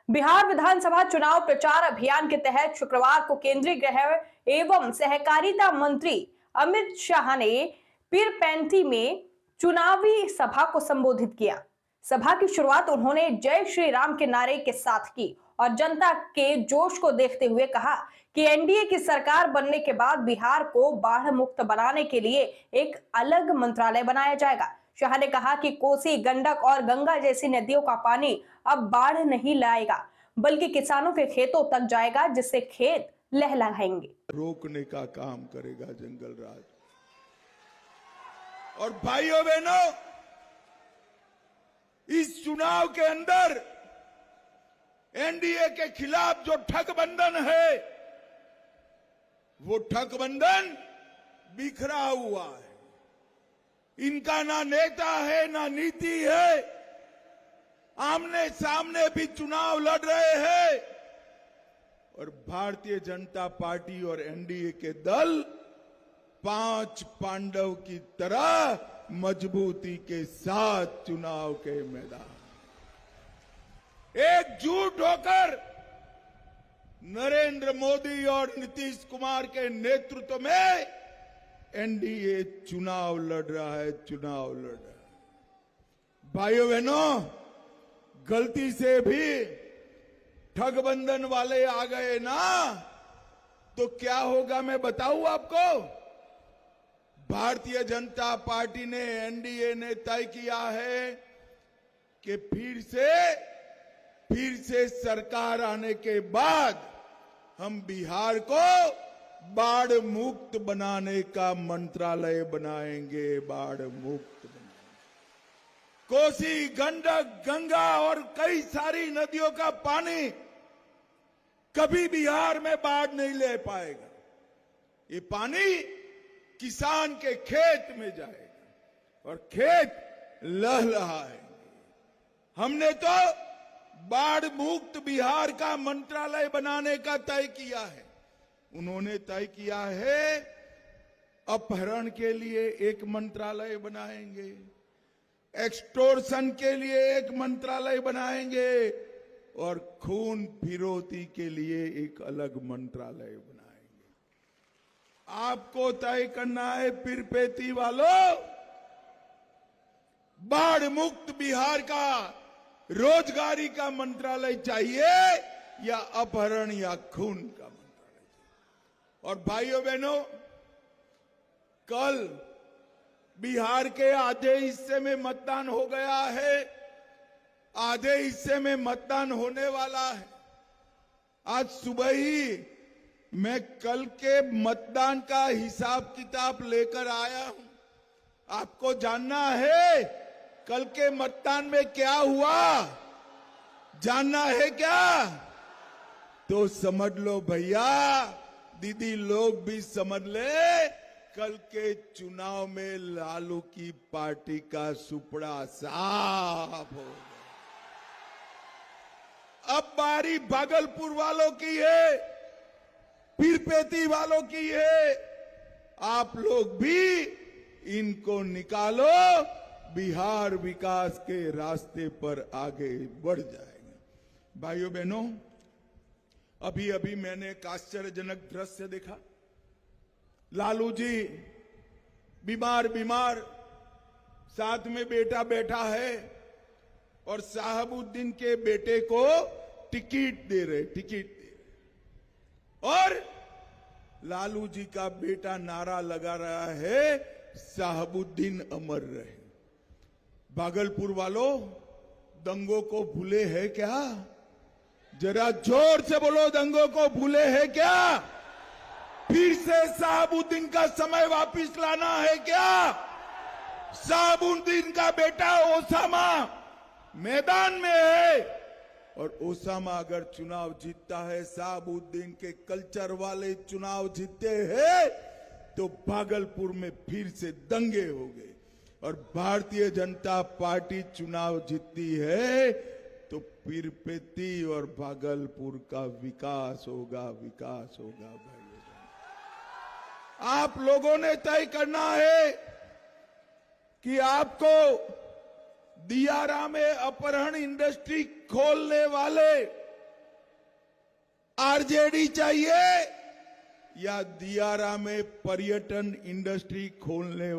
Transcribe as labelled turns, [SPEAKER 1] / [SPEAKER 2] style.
[SPEAKER 1] बिहार विधानसभा चुनाव प्रचार अभियान के तहत शुक्रवार को केंद्रीय गृह एवं सहकारिता मंत्री अमित शाह ने पीरपैंती में चुनावी सभा को संबोधित किया। सभा की शुरुआत उन्होंने जय श्री राम के नारे के साथ की और जनता के जोश को देखते हुए कहा कि एनडीए की सरकार बनने के बाद बिहार को बाढ़ मुक्त बनाने के लिए एक अलग मंत्रालय बनाया जाएगा। शाह ने कहा कि कोसी, गंडक और गंगा जैसी नदियों का पानी अब बाढ़ नहीं लाएगा बल्कि किसानों के खेतों तक जाएगा, जिससे खेत लहलहाएंगे।
[SPEAKER 2] रोकने का काम करेगा जंगल राज। और भाइयों बहनों, इस चुनाव के अंदर एनडीए के खिलाफ जो ठगबंधन है, वो ठगबंधन बिखरा हुआ है। इनका ना नेता है ना नीति है। आमने सामने भी चुनाव लड़ रहे हैं और भारतीय जनता पार्टी और एनडीए के दल 5 पांडव की तरह मजबूती के साथ चुनाव के मैदान एकजुट होकर नरेंद्र मोदी और नीतीश कुमार के नेतृत्व में एनडीए चुनाव लड़ रहा है। भाइयों बहनों, गलती से भी ठगबंधन वाले आ गए ना तो क्या होगा मैं बताऊं आपको। भारतीय जनता पार्टी ने, एनडीए ने तय किया है कि फिर से सरकार आने के बाद हम बिहार को बाढ़ मुक्त बनाने का मंत्रालय बनाएंगे। बाढ़ मुक्त बनाएंगे। कोसी, गंडक, गंगा और कई सारी नदियों का पानी कभी बिहार में बाढ़ नहीं ले पाएगा। ये पानी किसान के खेत में जाएगा और खेत लहलहाएंगे। हमने तो बाढ़ मुक्त बिहार का मंत्रालय बनाने का तय किया है। उन्होंने तय किया है अपहरण के लिए एक मंत्रालय बनाएंगे, एक्सटोर्शन के लिए एक मंत्रालय बनाएंगे और खून फिरौती के लिए एक अलग मंत्रालय बनाएंगे। आपको तय करना है पीरपैंती वालों, बाढ़ मुक्त बिहार का रोजगारी का मंत्रालय चाहिए या अपहरण या खून का मंत्रालय चाहिए। और भाइयों बहनों, कल बिहार के आधे हिस्से में मतदान हो गया है, आधे हिस्से में मतदान होने वाला है। आज सुबह ही मैं कल के मतदान का हिसाब किताब लेकर आया हूं। आपको जानना है कल के मतदान में क्या हुआ? जानना है क्या? तो समझ लो भैया, दीदी लोग भी समझ ले, कल के चुनाव में लालू की पार्टी का सुपड़ा साफ हो गया। अब बारी भागलपुर वालों की है, पीरपैंती वालों की है। आप लोग भी इनको निकालो, बिहार विकास के रास्ते पर आगे बढ़ जाएंगे। भाइयों बहनों, अभी अभी मैंने एक आश्चर्यजनक दृश्य देखा। लालू जी बीमार साथ में बेटा बैठा है और साहबुद्दीन के बेटे को टिकट दे रहे और लालू जी का बेटा नारा लगा रहा है, साहबुद्दीन अमर रहे। भागलपुर वालों, दंगों को भूले हैं क्या? जरा जोर से बोलो, दंगों को भूले हैं क्या? फिर से साहबुद्दीन का समय वापस लाना है क्या? साहबुद्दीन का बेटा ओसामा मैदान में है और ओसामा अगर चुनाव जीतता है, साहबुद्दीन के कल्चर वाले चुनाव जीतते हैं तो भागलपुर में फिर से दंगे हो गए और भारतीय जनता पार्टी चुनाव जीतती है तो पीरपैंती और भागलपुर का विकास होगा भाई। आप लोगों ने तय करना है कि आपको दियारा में अपहरण इंडस्ट्री खोलने वाले आरजेडी चाहिए या दियारा में पर्यटन इंडस्ट्री खोलने